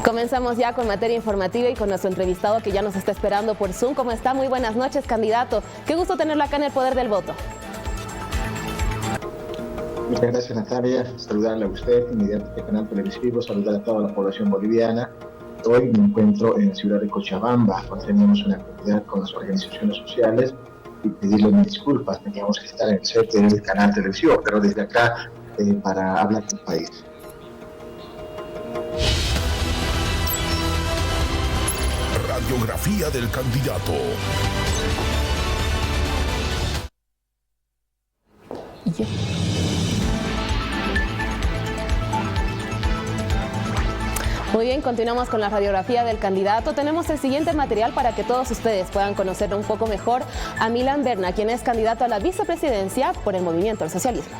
Comenzamos ya con materia informativa y con nuestro entrevistado que ya nos está esperando por Zoom. ¿Cómo está? Muy buenas noches, candidato. Qué gusto tenerlo acá en el Poder del Voto. Muchas gracias, Natalia. Saludarle a usted, mediante este canal televisivo, saludar a toda la población boliviana. Hoy me encuentro en la ciudad de Cochabamba, donde tenemos una actividad con las organizaciones sociales y pedirle mis disculpas. Teníamos que estar en el set del canal televisivo, pero desde acá para hablar del país. Radiografía del candidato. Muy bien, continuamos con la radiografía del candidato. Tenemos el siguiente material para que todos ustedes puedan conocer un poco mejor a Milán Berna, quien es candidato a la vicepresidencia por el Movimiento al Socialismo.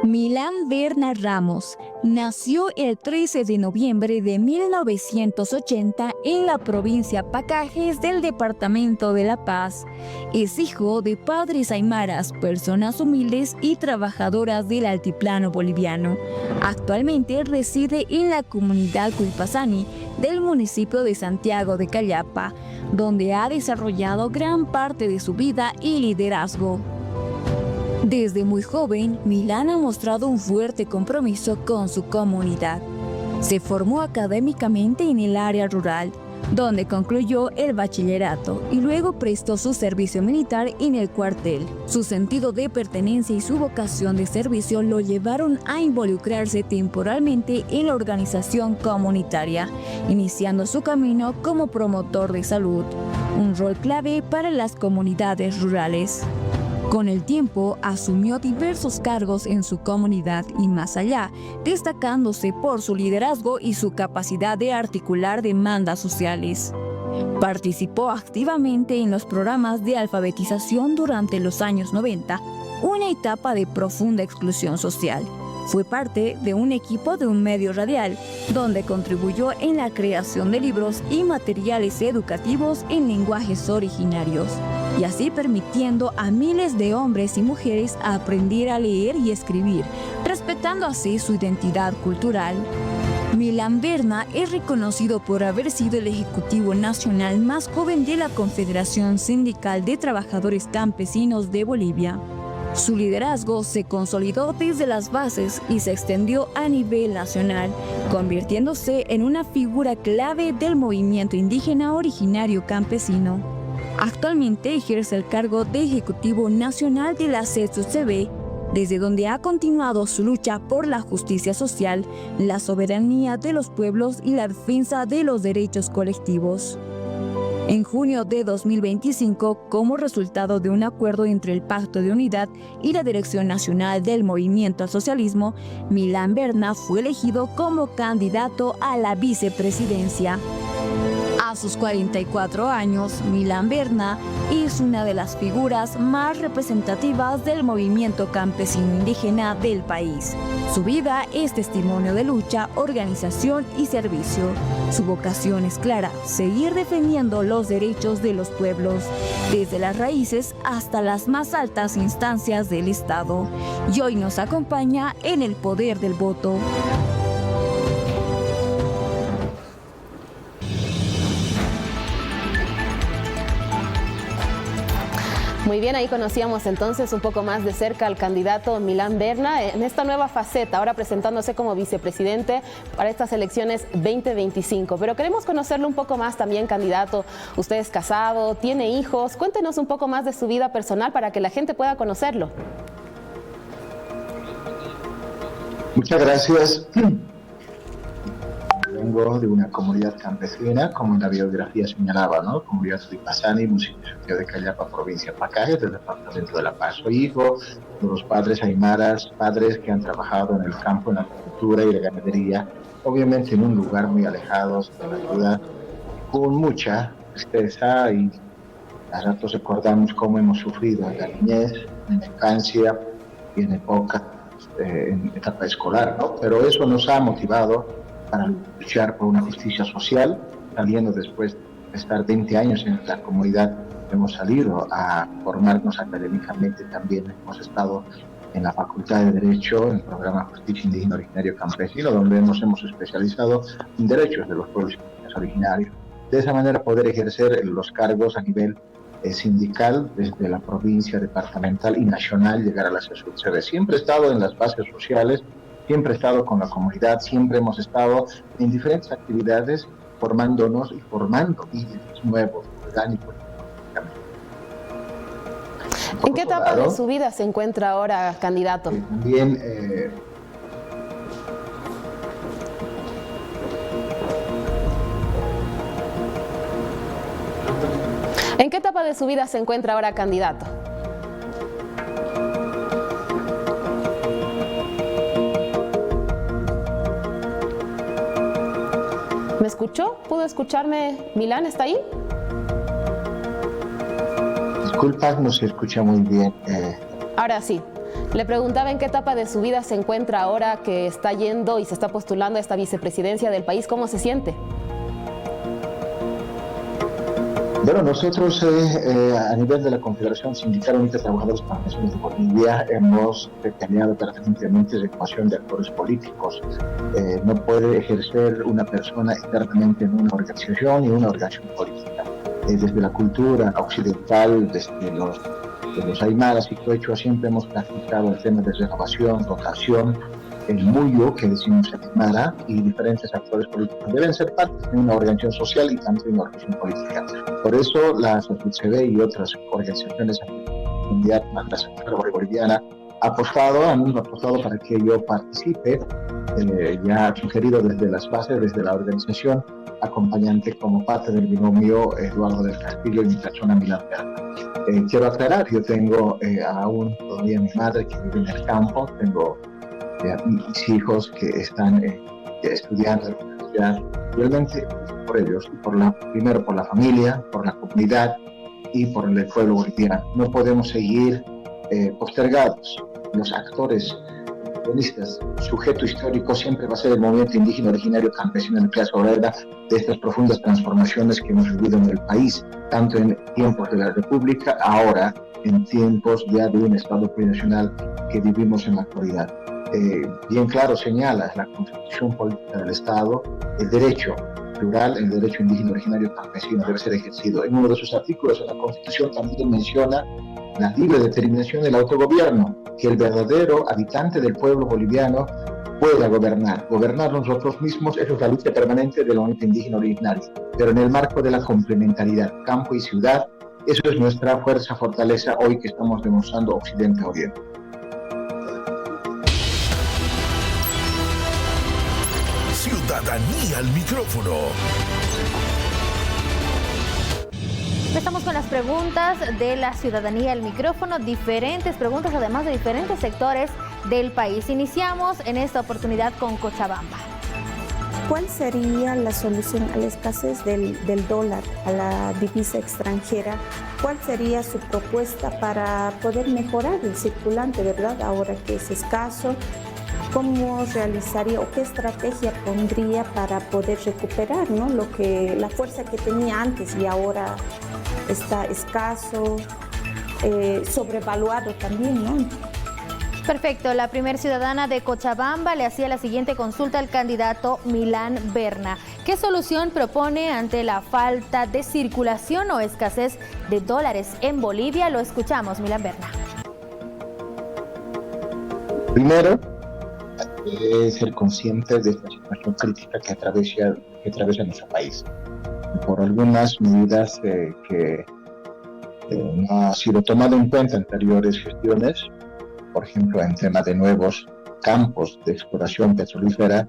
Milán Berna Ramos nació el 13 de noviembre de 1980 en la provincia Pacajes del departamento de La Paz. Es hijo de padres aymaras, personas humildes y trabajadoras del altiplano boliviano. Actualmente reside en la comunidad Cuipasani del municipio de Santiago de Callapa, donde ha desarrollado gran parte de su vida y liderazgo. Desde muy joven, Milán ha mostrado un fuerte compromiso con su comunidad. Se formó académicamente en el área rural, donde concluyó el bachillerato y luego prestó su servicio militar en el cuartel. Su sentido de pertenencia y su vocación de servicio lo llevaron a involucrarse temporalmente en la organización comunitaria, iniciando su camino como promotor de salud, un rol clave para las comunidades rurales. Con el tiempo, asumió diversos cargos en su comunidad y más allá, destacándose por su liderazgo y su capacidad de articular demandas sociales. Participó activamente en los programas de alfabetización durante los años 90, una etapa de profunda exclusión social. Fue parte de un equipo de un medio radial, donde contribuyó en la creación de libros y materiales educativos en lenguajes originarios, y así permitiendo a miles de hombres y mujeres a aprender a leer y escribir, respetando así su identidad cultural. Milán Berna es reconocido por haber sido el ejecutivo nacional más joven de la Confederación Sindical de Trabajadores Campesinos de Bolivia. Su liderazgo se consolidó desde las bases y se extendió a nivel nacional, convirtiéndose en una figura clave del movimiento indígena originario campesino. Actualmente ejerce el cargo de Ejecutivo Nacional de la CESUCB, desde donde ha continuado su lucha por la justicia social, la soberanía de los pueblos y la defensa de los derechos colectivos. En junio de 2025, como resultado de un acuerdo entre el Pacto de Unidad y la Dirección Nacional del Movimiento al Socialismo, Milán Berna fue elegido como candidato a la vicepresidencia. A sus 44 años, Milán Berna es una de las figuras más representativas del movimiento campesino indígena del país. Su vida es testimonio de lucha, organización y servicio. Su vocación es clara: seguir defendiendo los derechos de los pueblos, desde las raíces hasta las más altas instancias del Estado. Y hoy nos acompaña en el Poder del Voto. Muy bien, ahí conocíamos entonces un poco más de cerca al candidato Milán Berna en esta nueva faceta, ahora presentándose como vicepresidente para estas elecciones 2025. Pero queremos conocerlo un poco más también, candidato. Usted es casado, tiene hijos. Cuéntenos un poco más de su vida personal para que la gente pueda conocerlo. Muchas gracias. Vengo de una comunidad campesina, como en la biografía señalaba, ¿no? Comunidad Cuipasani, municipio de Callapa, provincia de Pacajes, del departamento de La Paz. Soy hijo de los padres aymaras, padres que han trabajado en el campo, en la agricultura y la ganadería, obviamente en un lugar muy alejado de la ciudad, con mucha tristeza, y a ratos recordamos cómo hemos sufrido en la niñez, en la infancia y en en etapa escolar, ¿no? Pero eso nos ha motivado para luchar por una justicia social. Saliendo después de estar 20 años en la comunidad, hemos salido a formarnos académicamente también. Hemos estado en la Facultad de Derecho, en el programa Justicia Indígena Originario Campesino, donde nos hemos especializado en derechos de los pueblos indígenas originarios. De esa manera poder ejercer los cargos a nivel sindical, desde la provincia, departamental y nacional, llegar a la CSUCB. Siempre he estado en las bases sociales, siempre he estado con la comunidad, siempre hemos estado en diferentes actividades formándonos y formando líderes nuevos, orgánicos. ¿En qué etapa de su vida se encuentra ahora, candidato? También ¿En qué etapa de su vida se encuentra ahora, candidato? ¿Me escuchó? ¿Pudo escucharme? Milán, ¿está ahí? Disculpa, no se escucha muy bien. Ahora sí. Le preguntaba en qué etapa de su vida se encuentra ahora que está yendo y se está postulando a esta vicepresidencia del país. ¿Cómo se siente? Bueno, nosotros a nivel de la Confederación Sindical Unida de Trabajadores Campesinos de Bolivia hemos detenido permanentemente la ecuación de actores políticos. No puede ejercer una persona internamente en una organización y una organización política. Desde la cultura occidental, desde los aymaras y quechua, siempre hemos practicado el tema de renovación, rotación, el muyo, que decimos en aymara, y diferentes actores políticos deben ser parte de una organización social y también de una organización política. Por eso la CSUCB y otras organizaciones mundiales, la Central Boliviana, han apostado para que yo participe, ya sugerido desde las bases, desde la organización, acompañante como parte del binomio Eduardo del Castillo y mi persona Milán Berna. Quiero aclarar, yo tengo aún todavía mi madre que vive en el campo, tengo mis hijos que están estudiando en la universidad, realmente por ellos, primero por la familia, por la comunidad y por el pueblo boliviano. No podemos seguir postergados. Los actores protagonistas, sujeto histórico siempre va a ser el movimiento indígena originario campesino en la clase obrera de estas profundas transformaciones que hemos vivido en el país, tanto en tiempos de la República, ahora en tiempos ya de un Estado plurinacional que vivimos en la actualidad. Bien claro señala la Constitución Política del Estado, el derecho plural, el derecho indígena originario campesino debe ser ejercido. En uno de sus artículos de la Constitución también menciona la libre determinación del autogobierno, que el verdadero habitante del pueblo boliviano pueda gobernar. Gobernar nosotros mismos, eso es la lucha permanente de la unidad indígena originaria, pero en el marco de la complementariedad, campo y ciudad, eso es nuestra fuerza, fortaleza hoy que estamos demostrando Occidente-Oriente. Ciudadanía al micrófono. Empezamos con las preguntas de la ciudadanía al micrófono, diferentes preguntas además de diferentes sectores del país. Iniciamos en esta oportunidad con Cochabamba. ¿Cuál sería la solución a la escasez del dólar, a la divisa extranjera? ¿Cuál sería su propuesta para poder mejorar el circulante, verdad, ahora que es escaso? ¿Cómo realizaría o qué estrategia pondría para poder recuperar, ¿no?, la fuerza que tenía antes y ahora está escaso, sobrevaluado también, ¿no? Perfecto. La primer ciudadana de Cochabamba le hacía la siguiente consulta al candidato Milán Berna. ¿Qué solución propone ante la falta de circulación o escasez de dólares en Bolivia? Lo escuchamos, Milán Berna. Primero, ser conscientes de esta situación crítica que atraviesa nuestro país. Por algunas medidas que no han sido tomadas en cuenta en anteriores gestiones, por ejemplo, en tema de nuevos campos de exploración petrolífera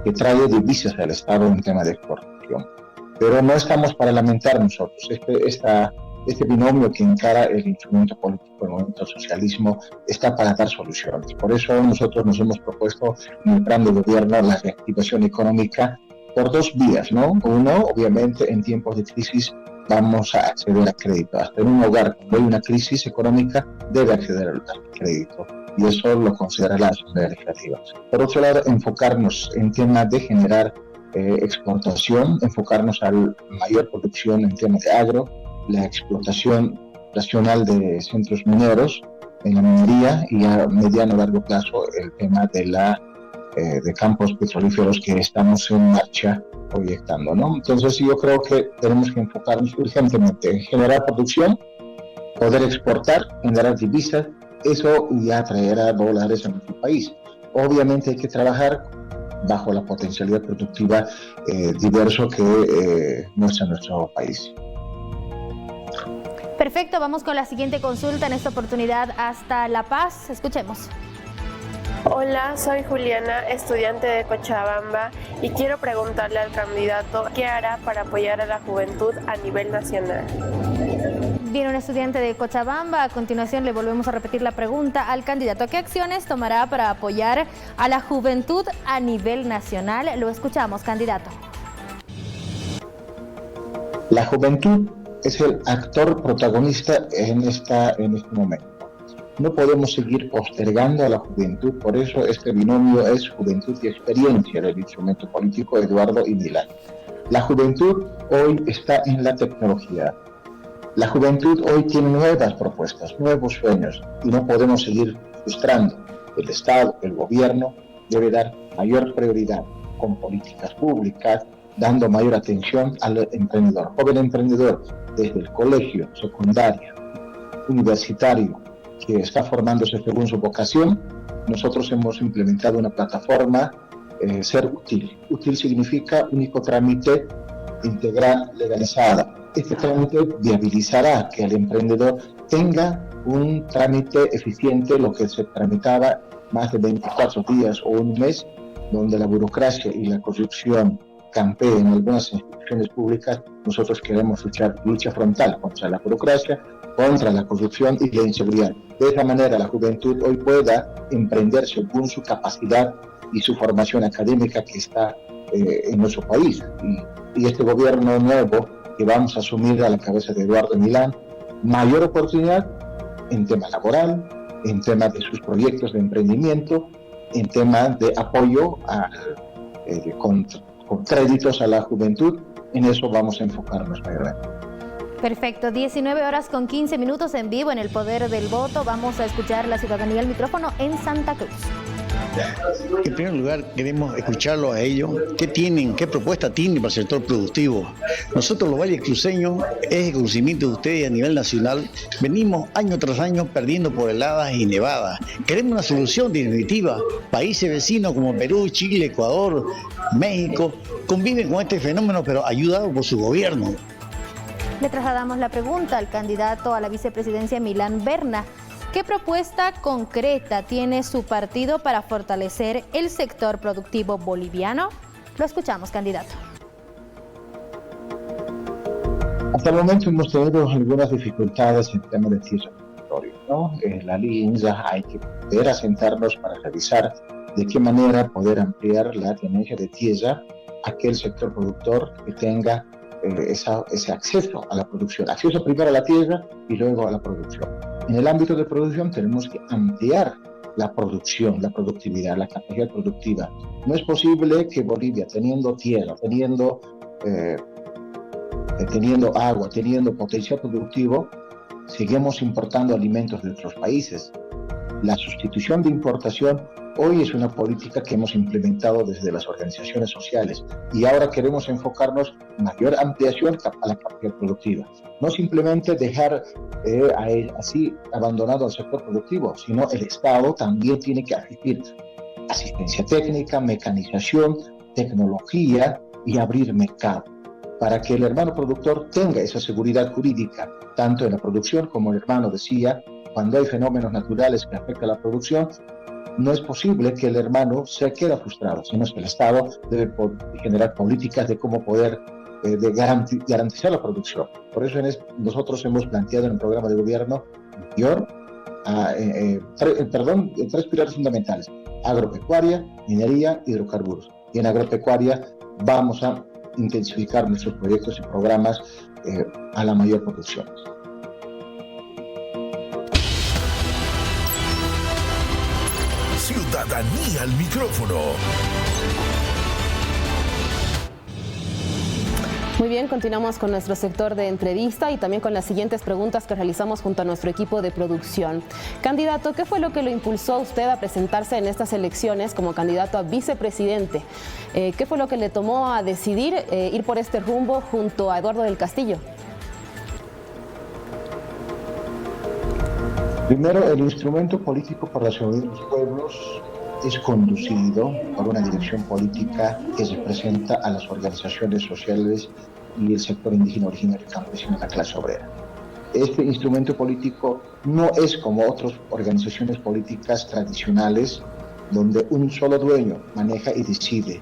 que trae divisas al Estado en tema de exportación. Pero no estamos para lamentar nosotros. Este binomio que encara el instrumento político del movimiento socialismo está para dar soluciones. Por eso nosotros nos hemos propuesto en el plan de gobierno la reactivación económica por dos vías, ¿no? Uno, obviamente, en tiempos de crisis vamos a acceder a crédito. Hasta en un hogar cuando hay una crisis económica debe acceder al crédito y eso lo considera la Asamblea Legislativa. Por otro lado, enfocarnos en temas de generar exportación, enfocarnos a la mayor producción en temas de agro, la explotación racional de centros mineros en la minería y a mediano y largo plazo el tema de campos petrolíferos que estamos en marcha proyectando, ¿no? Entonces yo creo que tenemos que enfocarnos urgentemente en generar producción, poder exportar, generar divisas, eso ya traerá dólares a nuestro país. Obviamente hay que trabajar bajo la potencialidad productiva diverso que muestra nuestro país. Perfecto, vamos con la siguiente consulta, en esta oportunidad hasta La Paz. Escuchemos. Hola, soy Juliana, estudiante de Cochabamba, y quiero preguntarle al candidato qué hará para apoyar a la juventud a nivel nacional. Viene un estudiante de Cochabamba. A continuación le volvemos a repetir la pregunta al candidato. ¿Qué acciones tomará para apoyar a la juventud a nivel nacional? Lo escuchamos, candidato. La juventud es el actor protagonista en este momento. No podemos seguir postergando a la juventud, por eso este binomio es juventud y experiencia del instrumento político Eduardo y Milán. La juventud hoy está en la tecnología. La juventud hoy tiene nuevas propuestas, nuevos sueños, y no podemos seguir frustrando. El Estado, el gobierno, debe dar mayor prioridad con políticas públicas, dando mayor atención al emprendedor, joven emprendedor, desde el colegio, secundaria, universitario, que está formándose según su vocación. Nosotros hemos implementado una plataforma, Ser Útil. Útil significa único trámite integral legalizada. Este trámite viabilizará que el emprendedor tenga un trámite eficiente, lo que se tramitaba más de 24 días o un mes, donde la burocracia y la corrupción campee en algunas instituciones públicas. Nosotros queremos lucha frontal contra la burocracia, contra la corrupción y la inseguridad. De esa manera la juventud hoy pueda emprender según su capacidad y su formación académica que está en nuestro país. Y este gobierno nuevo que vamos a asumir a la cabeza de Eduardo Milán, mayor oportunidad en tema laboral, en tema de sus proyectos de emprendimiento, en tema de apoyo con créditos a la juventud. En eso vamos a enfocarnos mayormente. Perfecto, 19:15 en vivo en El Poder del Voto. Vamos a escuchar la ciudadanía al micrófono en Santa Cruz. En primer lugar, queremos escucharlo a ellos. ¿Qué propuesta tienen para el sector productivo? Nosotros, los valles cruceños, es el conocimiento de ustedes a nivel nacional. Venimos año tras año perdiendo por heladas y nevadas. Queremos una solución definitiva. Países vecinos como Perú, Chile, Ecuador, México conviven con este fenómeno, pero ayudados por su gobierno. Le trasladamos la pregunta al candidato a la vicepresidencia Milán Berna. ¿Qué propuesta concreta tiene su partido para fortalecer el sector productivo boliviano? Lo escuchamos, candidato. Hasta el momento hemos tenido algunas dificultades en tema de tierra territorio, ¿no? La LINSA hay que poder asentarnos para revisar de qué manera poder ampliar la tenencia de tierra a aquel sector productor que tenga ese acceso a la producción, acceso primero a la tierra y luego a la producción. En el ámbito de producción tenemos que ampliar la producción, la productividad, la capacidad productiva. No es posible que Bolivia, teniendo tierra, teniendo agua, teniendo potencial productivo, sigamos importando alimentos de otros países. La sustitución de importación hoy es una política que hemos implementado desde las organizaciones sociales y ahora queremos enfocarnos en mayor ampliación a la capacidad productiva. No simplemente dejar así abandonado al sector productivo, sino el Estado también tiene que asistir asistencia técnica, mecanización, tecnología y abrir mercado para que el hermano productor tenga esa seguridad jurídica, tanto en la producción como el hermano decía, cuando hay fenómenos naturales que afectan la producción, no es posible que el hermano se quede frustrado, sino que el Estado debe generar políticas de cómo poder garantizar la producción. Por eso nosotros hemos planteado en el programa de gobierno tres pilares fundamentales: agropecuaria, minería, hidrocarburos. Y en agropecuaria vamos a intensificar nuestros proyectos y programas a la mayor producción. Ciudadanía al micrófono. Muy bien, continuamos con nuestro sector de entrevista y también con las siguientes preguntas que realizamos junto a nuestro equipo de producción. Candidato, ¿qué fue lo que lo impulsó a usted a presentarse en estas elecciones como candidato a vicepresidente? ¿Qué fue lo que le tomó a decidir ir por este rumbo junto a Eduardo del Castillo? Primero, el instrumento político por la seguridad de los pueblos es conducido por una dirección política que representa a las organizaciones sociales y el sector indígena originario campesino de la clase obrera. Este instrumento político no es como otras organizaciones políticas tradicionales donde un solo dueño maneja y decide.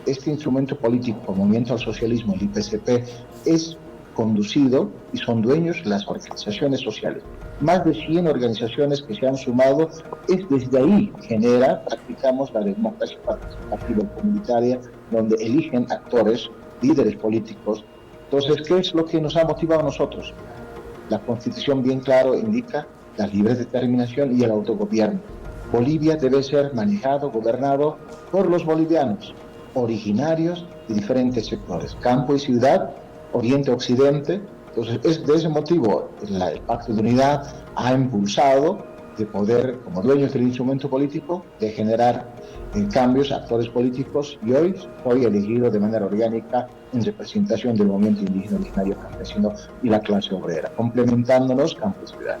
Este instrumento político, Movimiento al Socialismo, el IPCP, es conducido y son dueños las organizaciones sociales. Más de 100 organizaciones que se han sumado, es desde ahí practicamos la democracia participativa comunitaria, donde eligen actores, líderes políticos. Entonces, ¿qué es lo que nos ha motivado a nosotros? La Constitución bien claro indica la libre determinación y el autogobierno. Bolivia debe ser manejado, gobernado por los bolivianos, originarios de diferentes sectores, campo y ciudad, oriente, occidente. Entonces, es de ese motivo el Pacto de Unidad ha impulsado de poder, como dueños del instrumento político, de generar cambios, actores políticos, y hoy soy elegido de manera orgánica en representación del movimiento indígena originario campesino y la clase obrera, complementándonos campo y ciudad.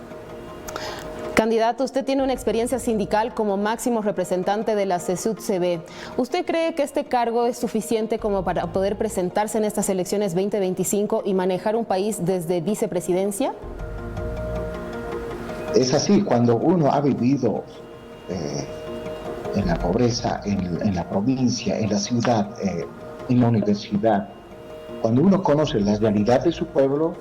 Candidato, usted tiene una experiencia sindical como máximo representante de la CESUD-CB. ¿Usted cree que este cargo es suficiente como para poder presentarse en estas elecciones 2025 y manejar un país desde vicepresidencia? Es así, cuando uno ha vivido en la pobreza, en la provincia, en la ciudad, en la universidad, cuando uno conoce la realidad de su pueblo,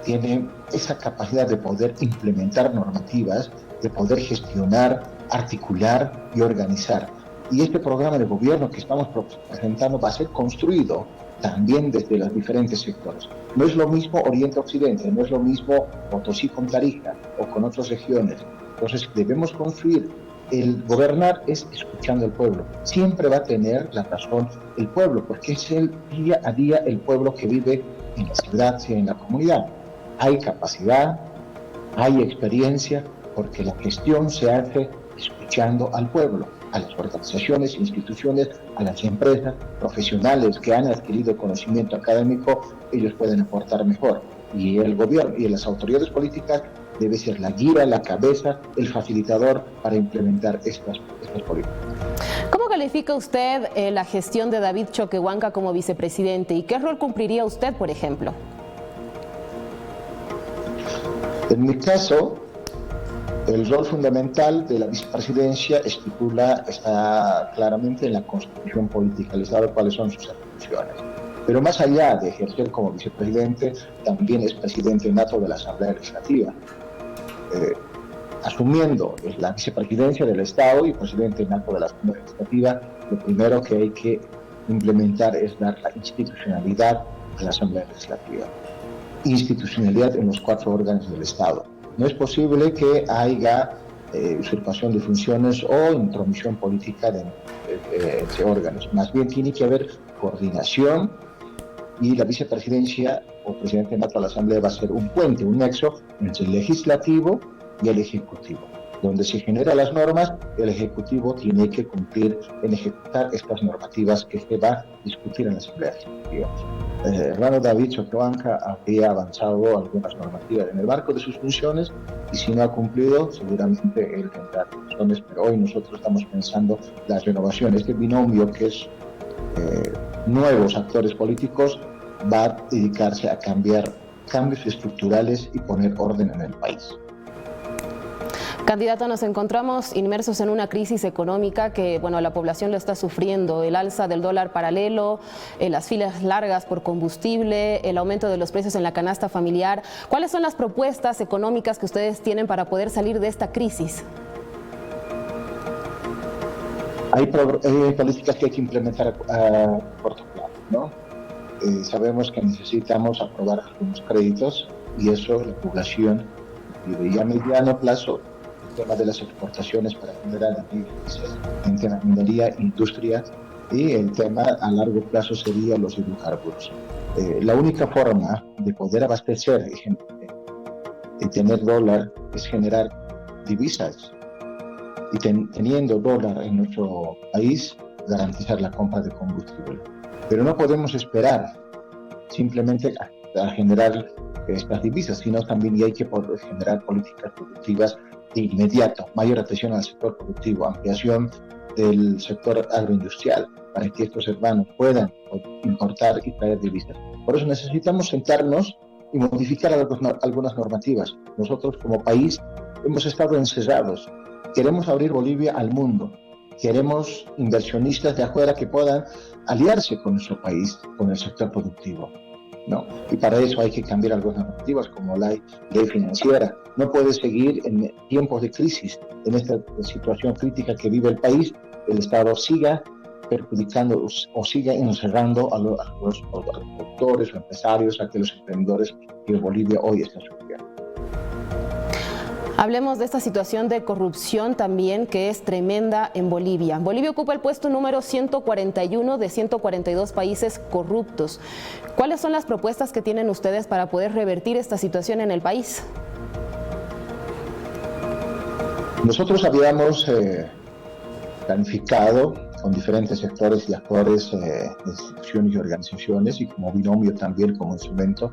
tiene esa capacidad de poder implementar normativas, de poder gestionar, articular y organizar. Y este programa de gobierno que estamos presentando va a ser construido también desde los diferentes sectores. No es lo mismo Oriente-Occidente, no es lo mismo Potosí con Tarija o con otras regiones. Entonces debemos construir. El gobernar es escuchando al pueblo. Siempre va a tener la razón el pueblo, porque es el día a día el pueblo que vive en la ciudad y en la comunidad. Hay capacidad, hay experiencia, porque la gestión se hace escuchando al pueblo, a las organizaciones, instituciones, a las empresas, profesionales que han adquirido conocimiento académico, ellos pueden aportar mejor. Y el gobierno y las autoridades políticas debe ser la guía, la cabeza, el facilitador para implementar estas políticas. ¿Cómo califica usted la gestión de David Choquehuanca como vicepresidente y qué rol cumpliría usted, por ejemplo? En mi caso, el rol fundamental de la vicepresidencia está claramente en la Constitución política del Estado, cuáles son sus atribuciones. Pero más allá de ejercer como vicepresidente, también es presidente nato de la Asamblea Legislativa. Asumiendo la vicepresidencia del Estado y presidente nato de la Asamblea Legislativa, lo primero que hay que implementar es dar la institucionalidad a la Asamblea Legislativa. Institucionalidad en los 4 órganos del Estado. No es posible que haya usurpación de funciones o intromisión política de órganos. Más bien tiene que haber coordinación y la vicepresidencia o presidente nato de la Asamblea va a ser un puente, un nexo entre el legislativo y el ejecutivo. Donde se generan las normas, el Ejecutivo tiene que cumplir en ejecutar estas normativas que se va a discutir en la Asamblea Legislativa. Hermano David Choquehuanca había avanzado algunas normativas en el marco de sus funciones y si no ha cumplido, seguramente él tendrá funciones, pero hoy nosotros estamos pensando la renovación. Este binomio que es nuevos actores políticos va a dedicarse a cambiar cambios estructurales y poner orden en el país. Candidato, nos encontramos inmersos en una crisis económica que, la población lo está sufriendo. El alza del dólar paralelo, las filas largas por combustible, el aumento de los precios en la canasta familiar. ¿Cuáles son las propuestas económicas que ustedes tienen para poder salir de esta crisis? Hay políticas que hay que implementar a corto plazo, ¿no? Sabemos que necesitamos aprobar algunos créditos y eso la población y a mediano plazo el tema de las exportaciones para generar entre la minería, industria Y el tema a largo plazo sería los hidrocarburos. La única forma de poder abastecer y tener dólar es generar divisas. Y teniendo dólar en nuestro país, garantizar la compra de combustible. Pero no podemos esperar simplemente a generar estas divisas, sino también hay que generar políticas productivas de inmediato, mayor atención al sector productivo, ampliación del sector agroindustrial, para que estos hermanos puedan importar y traer divisas. Por eso necesitamos sentarnos y modificar algunas normativas. Nosotros como país hemos estado encerrados. Queremos abrir Bolivia al mundo. Queremos inversionistas de afuera que puedan aliarse con nuestro país, con el sector productivo, ¿no? Y para eso hay que cambiar algunas normativas como la ley financiera. No puede seguir en tiempos de crisis, en esta situación crítica que vive el país, el Estado siga perjudicando o siga encerrando a los productores o empresarios, a los emprendedores que Bolivia hoy está sufriendo. Hablemos de esta situación de corrupción también, que es tremenda en Bolivia. Bolivia ocupa el puesto número 141 de 142 países corruptos. ¿Cuáles son las propuestas que tienen ustedes para poder revertir esta situación en el país? Nosotros habíamos planificado con diferentes sectores y actores, instituciones y organizaciones, y como binomio también como instrumento,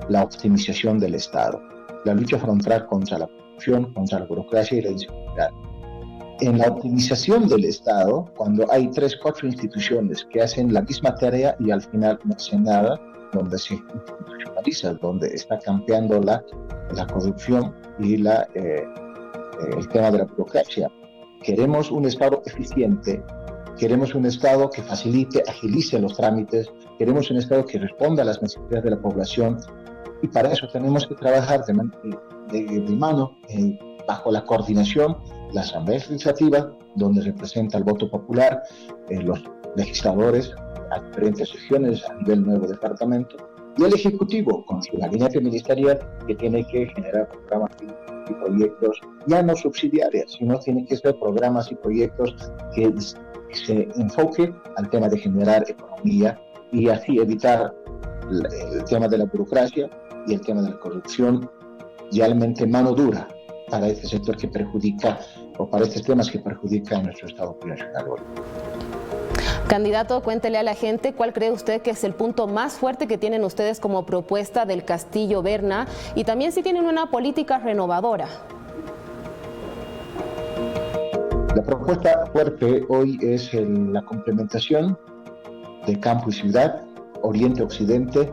la optimización del Estado, la lucha frontal contra la corrupción, contra la burocracia y la inseguridad. En la optimización del Estado, cuando hay 3, 4 instituciones que hacen la misma tarea y al final no hacen nada, donde se institucionaliza, donde está campeando la corrupción y el tema de la burocracia. Queremos un Estado eficiente, queremos un Estado que facilite, agilice los trámites, queremos un Estado que responda a las necesidades de la población, y para eso tenemos que trabajar de mano bajo la coordinación, la Asamblea Legislativa, donde representa el voto popular, los legisladores a diferentes regiones a nivel nuevo departamento, y el Ejecutivo con su gabinete ministerial, que tiene que generar programas y proyectos ya no subsidiarios, sino tienen que ser programas y proyectos que se enfoque al tema de generar economía y así evitar el tema de la burocracia y el tema de la corrupción, realmente mano dura para este sector que perjudica, o para estos temas que perjudican a nuestro Estado plurinacional. Candidato, cuéntele a la gente cuál cree usted que es el punto más fuerte que tienen ustedes como propuesta del Castillo Berna, y también si tienen una política renovadora. La propuesta fuerte hoy es la complementación de campo y ciudad, oriente-occidente,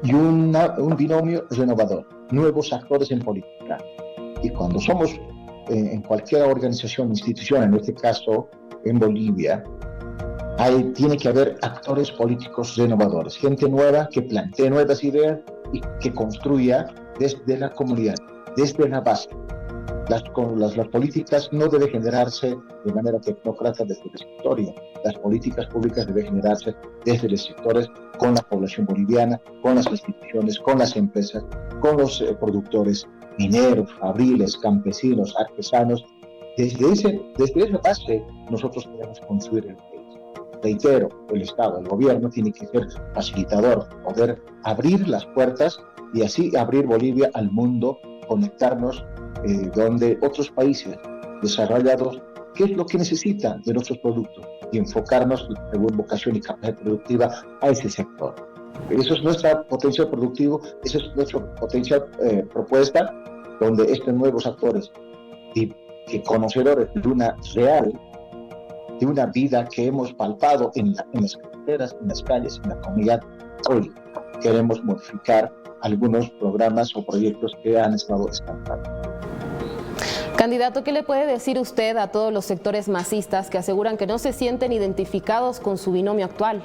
y un binomio renovador, nuevos actores en política. Y cuando somos en cualquier organización, institución, en este caso en Bolivia, tiene que haber actores políticos renovadores, gente nueva que plantee nuevas ideas y que construya desde la comunidad, desde la base. Las políticas no deben generarse de manera tecnócrata desde el escritorio. Las políticas públicas deben generarse desde los sectores, con la población boliviana, con las instituciones, con las empresas, con los productores mineros, fabriles, campesinos, artesanos. Desde esa base nosotros debemos construir el país. Reitero, el Estado, el gobierno tiene que ser facilitador, poder abrir las puertas y así abrir Bolivia al mundo, conectarnos donde otros países desarrollados, qué es lo que necesitan de nuestros productos, y enfocarnos según vocación y capacidad productiva a ese sector. Eso es nuestro potencial productivo, esa es nuestra potencial propuesta, donde estos nuevos actores que conocedores de una real, de una vida que hemos palpado en las carreteras, en las calles, en la comunidad, hoy queremos modificar algunos programas o proyectos que han estado estancados. Candidato, ¿qué le puede decir usted a todos los sectores masistas que aseguran que no se sienten identificados con su binomio actual?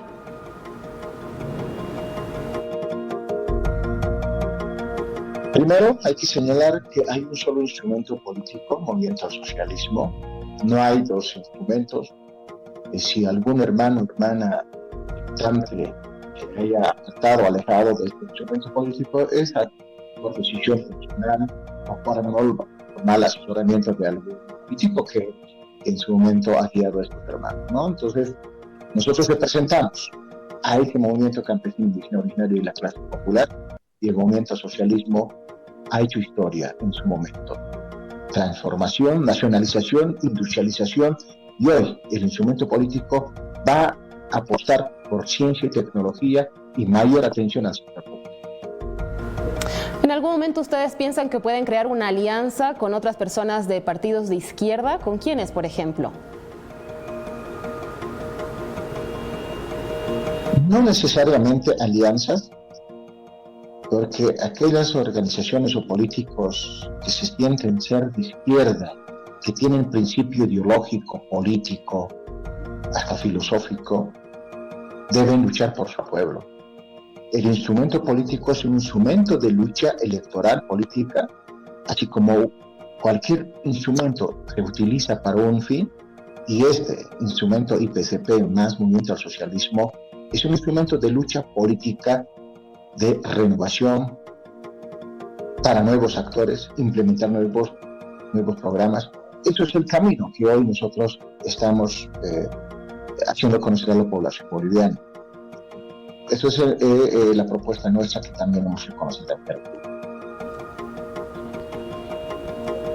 Primero, hay que señalar que hay un solo instrumento político, movimiento al socialismo. No hay dos instrumentos. Si algún hermano o hermana militante se haya apartado, alejado de este instrumento político, es por decisión personal o por mal asesoramiento de algún político que en su momento ha guiado a estos hermanos, ¿no? Entonces, Nosotros representamos a ese movimiento campesino indígena originario de la clase popular, y el movimiento socialismo ha hecho historia en su momento. Transformación, nacionalización, industrialización, y hoy el instrumento político va a apostar por ciencia y tecnología y mayor atención al sector público. ¿En algún momento ustedes piensan que pueden crear una alianza con otras personas de partidos de izquierda? ¿Con quiénes, por ejemplo? No necesariamente alianzas, porque aquellas organizaciones o políticos que se sienten ser de izquierda, que tienen principio ideológico, político, hasta filosófico, deben luchar por su pueblo. El instrumento político es un instrumento de lucha electoral política, así como cualquier instrumento se utiliza para un fin, y este instrumento IPCP, más Movimiento al Socialismo, es un instrumento de lucha política, de renovación para nuevos actores, implementar nuevos programas. Eso es el camino que hoy nosotros estamos haciendo conocer a la población boliviana. Eso es la propuesta nuestra que también hemos reconocido al Perú.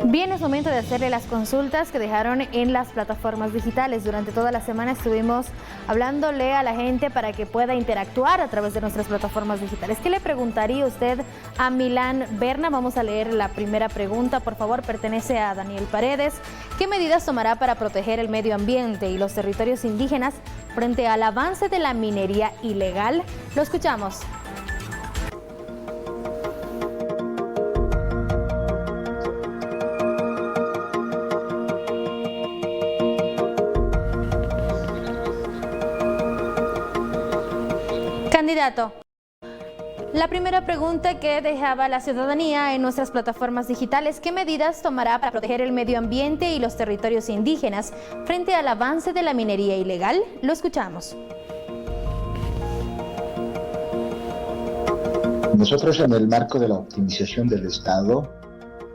Bien, es momento de hacerle las consultas que dejaron en las plataformas digitales. Durante toda la semana estuvimos hablándole a la gente para que pueda interactuar a través de nuestras plataformas digitales. ¿Qué le preguntaría usted a Milán Berna? Vamos a leer la primera pregunta, por favor, pertenece a Daniel Paredes. ¿Qué medidas tomará para proteger el medio ambiente y los territorios indígenas frente al avance de la minería ilegal? Lo escuchamos. Candidato, la primera pregunta que dejaba la ciudadanía en nuestras plataformas digitales: ¿qué medidas tomará para proteger el medio ambiente y los territorios indígenas frente al avance de la minería ilegal? Lo escuchamos. Nosotros, en el marco de la optimización del Estado,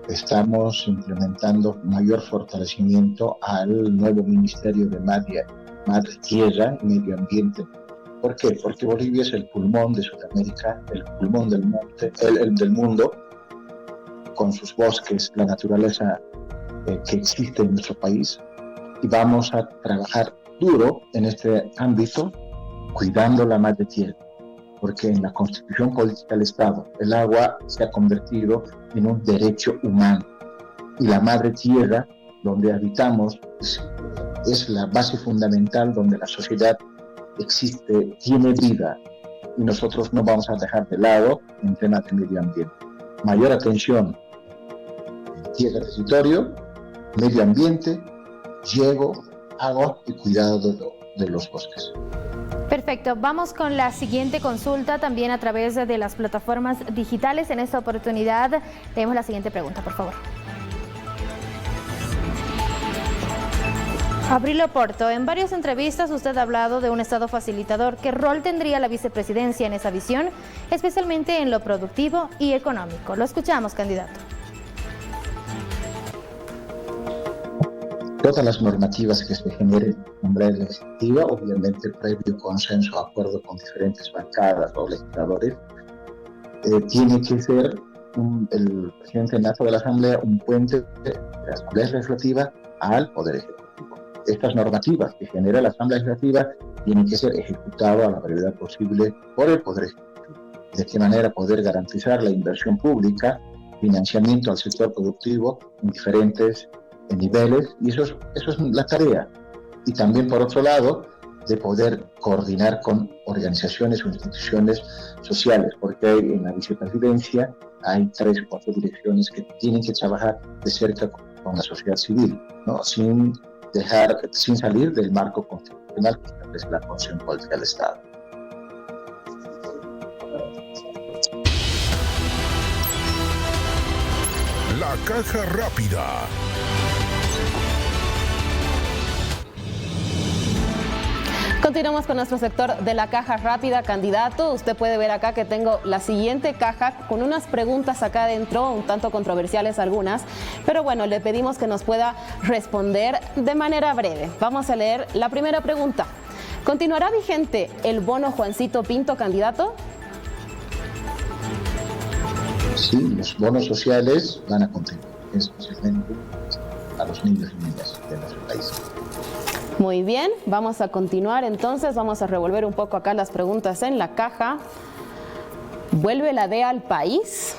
estamos implementando mayor fortalecimiento al nuevo Ministerio de Madre Tierra y Medio Ambiente. ¿Por qué? Porque Bolivia es el pulmón de Sudamérica, el pulmón del mundo, con sus bosques, la naturaleza que existe en nuestro país, y vamos a trabajar duro en este ámbito, cuidando la madre tierra, porque en la Constitución Política del Estado el agua se ha convertido en un derecho humano, y la madre tierra, donde habitamos, es la base fundamental donde la sociedad existe, tiene vida, y nosotros no vamos a dejar de lado en temas de medio ambiente. Mayor atención en tierra, territorio, medio ambiente, riego, agua y cuidado de los bosques. Perfecto, vamos con la siguiente consulta también a través de las plataformas digitales. En esta oportunidad tenemos la siguiente pregunta, por favor. Abril Oporto, en varias entrevistas usted ha hablado de un Estado facilitador. ¿Qué rol tendría la vicepresidencia en esa visión, especialmente en lo productivo y económico? Lo escuchamos, candidato. Todas las normativas que se generen en la Asamblea Legislativa, obviamente previo consenso, acuerdo con diferentes bancadas o legisladores, tiene que ser el presidente nato de la Asamblea un puente de la Asamblea Legislativa al Poder Ejecutivo. Estas normativas que genera la Asamblea Legislativa tienen que ser ejecutadas a la brevedad posible por el Poder Ejecutivo. De qué manera poder garantizar la inversión pública, financiamiento al sector productivo en diferentes niveles, y eso es la tarea. Y también, por otro lado, de poder coordinar con organizaciones o instituciones sociales, porque en la vicepresidencia hay 3 o 4 direcciones que tienen que trabajar de cerca con la sociedad civil, ¿no? sin salir del marco constitucional que establece la Constitución Política del Estado. La caja rápida. Continuamos con nuestro sector de la caja rápida, candidato. Usted puede ver acá que tengo la siguiente caja con unas preguntas acá adentro, un tanto controversiales algunas, pero bueno, le pedimos que nos pueda responder de manera breve. Vamos a leer la primera pregunta. ¿Continuará vigente el bono Juancito Pinto, candidato? Sí, los bonos sociales van a continuar, especialmente a los niños y niñas de nuestro país. Muy bien, vamos a continuar entonces, vamos a revolver un poco acá las preguntas en la caja. ¿Vuelve la DEA al país?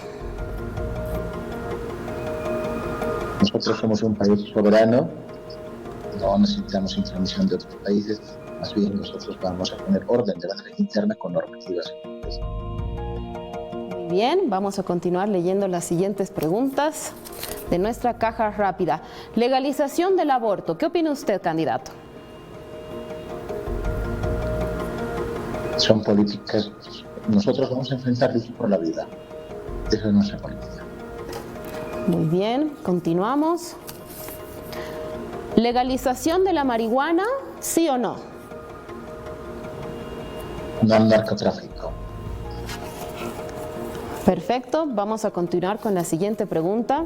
Nosotros somos un país soberano, no necesitamos intromisión de otros países, más bien nosotros vamos a poner orden de la ley interna con normativas. Muy bien, vamos a continuar leyendo las siguientes preguntas de nuestra caja rápida. Legalización del aborto, ¿qué opina usted, candidato? Son políticas, nosotros vamos a enfrentar lucha por la vida, esa es nuestra política. Muy bien, continuamos. ¿Legalización de la marihuana, sí o no? No al narcotráfico. Perfecto, vamos a continuar con la siguiente pregunta.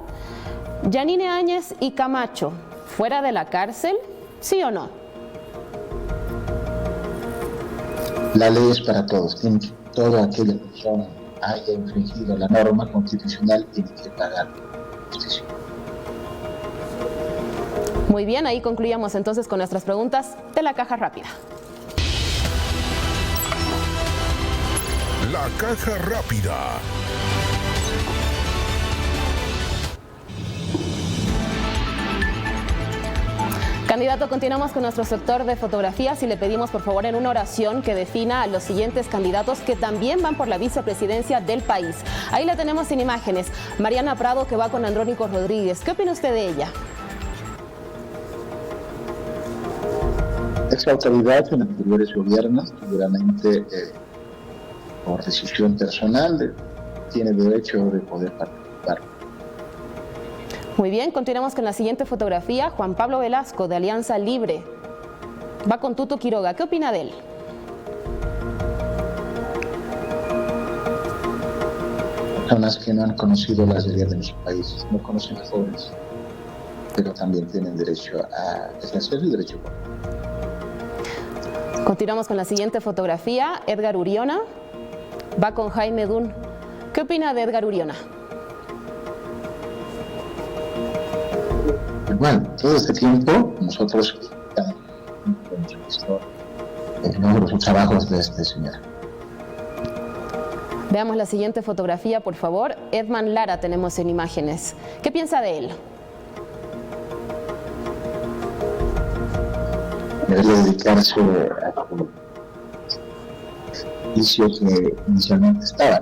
Yanine Áñez y Camacho, ¿fuera de la cárcel, sí o no? La ley es para todos, toda aquella persona haya infringido la norma constitucional tiene que pagar justicia. Muy bien, ahí concluíamos entonces con nuestras preguntas de la caja rápida. La caja rápida. Candidato, continuamos con nuestro sector de fotografías y le pedimos por favor en una oración que defina a los siguientes candidatos que también van por la vicepresidencia del país. Ahí la tenemos en imágenes. Mariana Prado, que va con Andrónico Rodríguez. ¿Qué opina usted de ella? Esa autoridad en anteriores gobiernos, seguramente por decisión personal, tiene derecho de poder participar. Muy bien, continuamos con la siguiente fotografía. Juan Pablo Velasco, de Alianza Libre. Va con Tuto Quiroga. ¿Qué opina de él? Personas que no han conocido la realidad de nuestro país, no conocen a jóvenes, pero también tienen derecho a ejercer el derecho. Continuamos con la siguiente fotografía. Edgar Uriona va con Jaime Dun. ¿Qué opina de Edgar Uriona? Bueno, todo este tiempo nosotros hemos visto los trabajos de este señor. Veamos la siguiente fotografía, por favor. Edman Lara tenemos en imágenes. ¿Qué piensa de él? Debería dedicarse a su juicio que inicialmente estaba.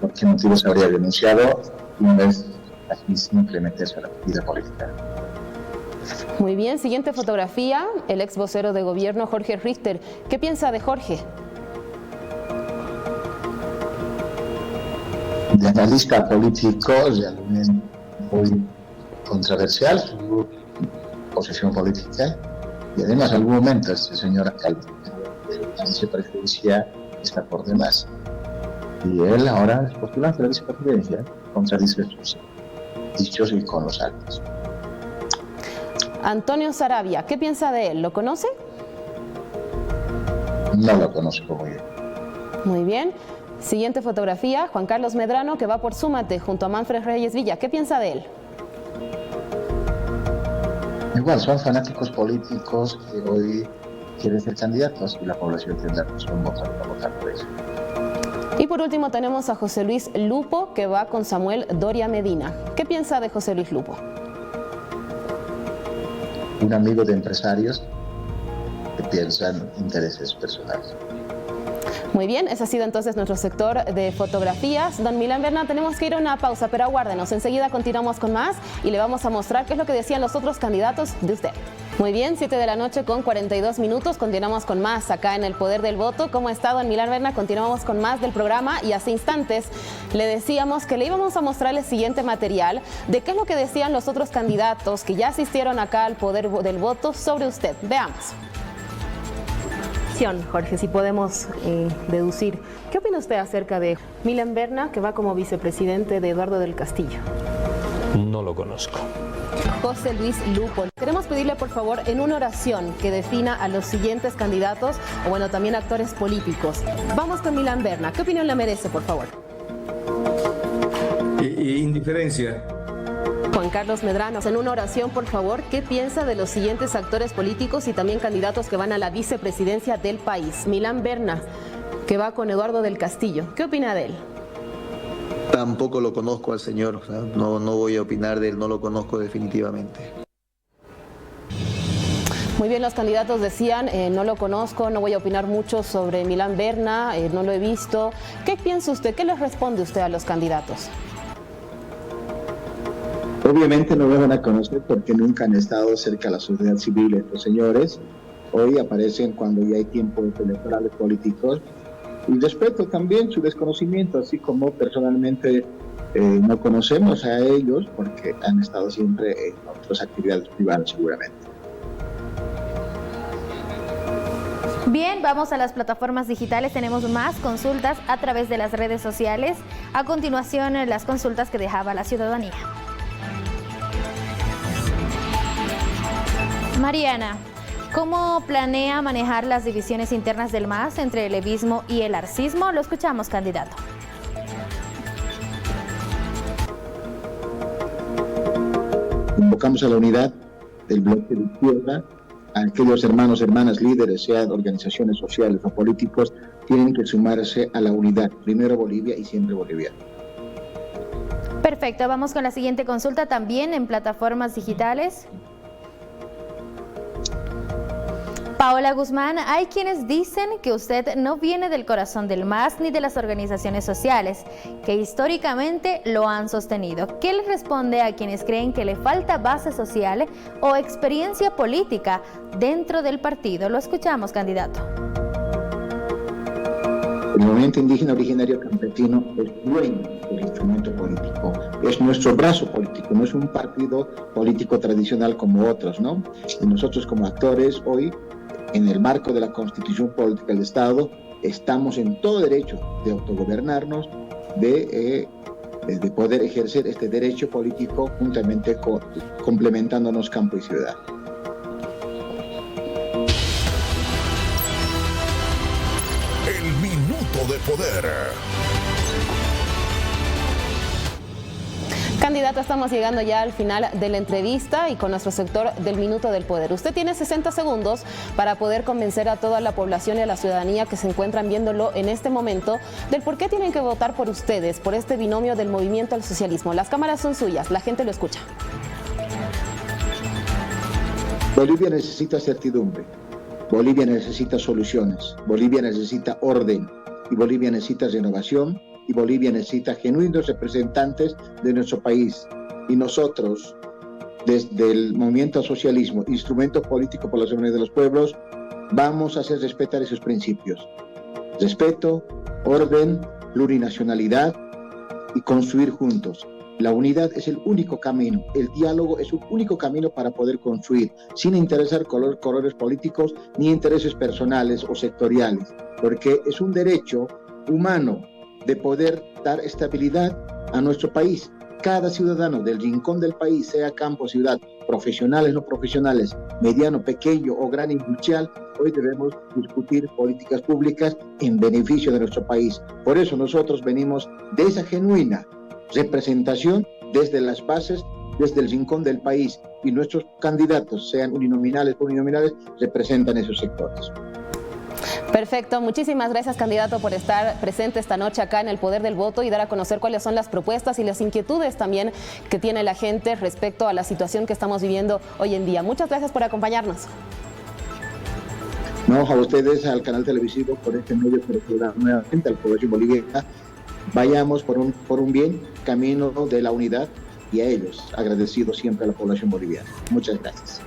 ¿Por qué motivos habría denunciado y una vez así simplemente a la vida política? Muy bien, siguiente fotografía, el ex vocero de gobierno Jorge Richter. ¿Qué piensa de Jorge? De analista político, realmente muy controversial su posición política y además en algún momento este señor alcalde la vicepresidencia está por demás y él ahora es postulante a la vicepresidencia, contradice sus dichos y con los actos. Antonio Saravia, ¿qué piensa de él? ¿Lo conoce? No lo conozco muy bien. Muy bien. Siguiente fotografía, Juan Carlos Medrano, que va por Súmate junto a Manfred Reyes Villa. ¿Qué piensa de él? Igual, son fanáticos políticos que hoy quieren ser candidatos y la población tendrá razón para votar por eso. Y por último tenemos a José Luis Lupo, que va con Samuel Doria Medina. ¿Qué piensa de José Luis Lupo? Un amigo de empresarios que piensan intereses personales. Muy bien, ese ha sido entonces nuestro sector de fotografías. Don Milán Berna, tenemos que ir a una pausa, pero aguárdenos. Enseguida continuamos con más y le vamos a mostrar qué es lo que decían los otros candidatos de usted. Muy bien, 7 de la noche con 42 minutos. Continuamos con más acá en El Poder del Voto. ¿Cómo está, don Milán Berna? Continuamos con más del programa y hace instantes le decíamos que le íbamos a mostrar el siguiente material de qué es lo que decían los otros candidatos que ya asistieron acá al Poder del Voto sobre usted. Veamos. Jorge, si podemos deducir, ¿qué opina usted acerca de Milán Berna, que va como vicepresidente de Eduardo del Castillo? No lo conozco. José Luis Lupo, queremos pedirle por favor en una oración que defina a los siguientes candidatos o bueno, también actores políticos. Vamos con Milán Berna. ¿Qué opinión le merece, por favor? Indiferencia. Juan Carlos Medrano, en una oración, por favor, ¿qué piensa de los siguientes actores políticos y también candidatos que van a la vicepresidencia del país? Milán Berna, que va con Eduardo del Castillo. ¿Qué opina de él? Tampoco lo conozco al señor, o sea, no voy a opinar de él, no lo conozco definitivamente. Muy bien, los candidatos decían, no lo conozco, no voy a opinar mucho sobre Milán Berna, no lo he visto. ¿Qué piensa usted? ¿Qué les responde usted a los candidatos? Obviamente no me van a conocer porque nunca han estado cerca de la sociedad civil estos señores. Hoy aparecen cuando ya hay tiempos electorales políticos. Y respeto también su desconocimiento, así como personalmente no conocemos a ellos porque han estado siempre en otras actividades privadas seguramente. Bien, vamos a las plataformas digitales, tenemos más consultas a través de las redes sociales. A continuación, las consultas que dejaba la ciudadanía. Mariana, ¿cómo planea manejar las divisiones internas del MAS entre el levismo y el arcismo? Lo escuchamos, candidato. Convocamos a la unidad del bloque de izquierda. Aquellos hermanos, hermanas, líderes, sean organizaciones sociales o políticos, tienen que sumarse a la unidad. Primero Bolivia y siempre Bolivia. Perfecto, vamos con la siguiente consulta también en plataformas digitales. Paola Guzmán, hay quienes dicen que usted no viene del corazón del MAS ni de las organizaciones sociales, que históricamente lo han sostenido. ¿Qué le responde a quienes creen que le falta base social o experiencia política dentro del partido? Lo escuchamos, candidato. El movimiento indígena originario campesino es dueño del instrumento político, es nuestro brazo político, no es un partido político tradicional como otros, ¿no? Y nosotros como actores hoy, en el marco de la Constitución Política del Estado, estamos en todo derecho de autogobernarnos, de poder ejercer este derecho político juntamente complementándonos campo y ciudad. El minuto de poder. Candidato, estamos llegando ya al final de la entrevista y con nuestro sector del Minuto del Poder. Usted tiene 60 segundos para poder convencer a toda la población y a la ciudadanía que se encuentran viéndolo en este momento del por qué tienen que votar por ustedes, por este binomio del movimiento al socialismo. Las cámaras son suyas, la gente lo escucha. Bolivia necesita certidumbre, Bolivia necesita soluciones, Bolivia necesita orden y Bolivia necesita renovación. Y Bolivia necesita genuinos representantes de nuestro país. Y nosotros, desde el movimiento al socialismo, instrumento político por la soberanía de los pueblos, vamos a hacer respetar esos principios. Respeto, orden, plurinacionalidad y construir juntos. La unidad es el único camino, el diálogo es un único camino para poder construir, sin interesar colores políticos ni intereses personales o sectoriales, porque es un derecho humano de poder dar estabilidad a nuestro país. Cada ciudadano del rincón del país, sea campo, ciudad, profesionales, no profesionales, mediano, pequeño o gran industrial, hoy debemos discutir políticas públicas en beneficio de nuestro país. Por eso nosotros venimos de esa genuina representación desde las bases, desde el rincón del país, y nuestros candidatos, sean uninominales o plurinominales, representan esos sectores. Perfecto, muchísimas gracias, candidato, por estar presente esta noche acá en El Poder del Voto y dar a conocer cuáles son las propuestas y las inquietudes también que tiene la gente respecto a la situación que estamos viviendo hoy en día. Muchas gracias por acompañarnos. No, a ustedes, al canal televisivo, por este medio, por ayudar nuevamente al pueblo de Bolivia. Vayamos por un bien camino de la unidad y a ellos agradecidos siempre a la población boliviana. Muchas gracias.